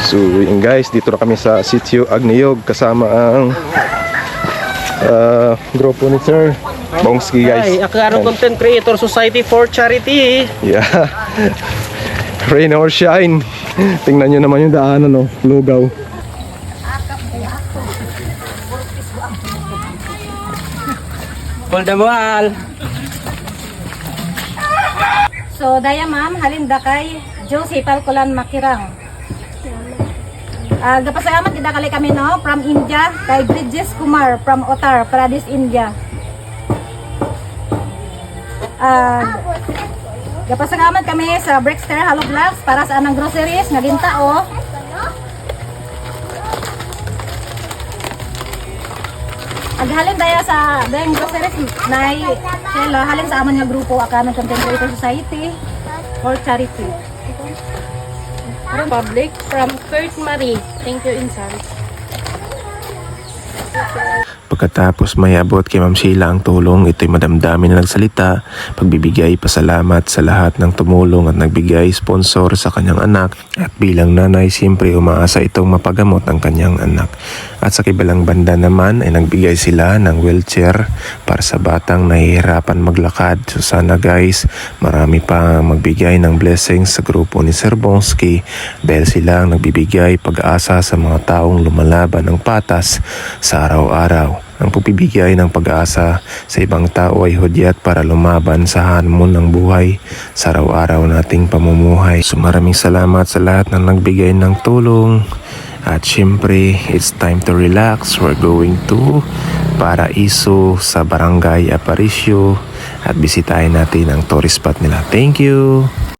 So yun guys, dito na kami sa Sitio Agniog kasama ang grupo ni Sir Bongski guys. Ay, Akarong Content Creator Society for Charity. Yeah. Rain or shine. Tingnan nyo naman yung daanan, no? Lugaw. Poldamual. So, daya ma'am, halinda kay Josie Palkulan Makirang. Gapasalamat kita kali kami no, from India, kay Bridges Kumar from Uttar Pradesh, India. Gapasalamat kami sa Brickster Hollow Blocks para sa anang groceries nga gintao. Halin daya sa dayang groceries na sila halin sa amon nga grupo Akarong Content Creator Society for Charity. Public from Kurt Marie. Thank you, Insan. Pagkatapos may abot kay Ma'am Sheila ang tulong, ito'y madamdamin na nagsalita, pagbibigay pasalamat sa lahat ng tumulong at nagbigay sponsor sa kanyang anak, at bilang nanay siyempre umaasa itong mapagamot ang kanyang anak. At sa kibalang banda naman ay nagbigay sila ng wheelchair para sa batang nahihirapan maglakad. So sana guys, marami pa magbigay ng blessings sa grupo ni Sir Bongski dahil sila ang nagbibigay pag-asa sa mga taong lumalaban ng patas sa araw-araw. Ang pagbibigay ng pag-asa sa ibang tao ay hudyat para lumaban sa hamon ng buhay sa araw-araw nating pamumuhay. So maraming salamat sa lahat ng nagbigay ng tulong. At syempre, it's time to relax. We're going to Paraiso sa Barangay Aparicio at bisitahin natin ang tourist spot nila. Thank you!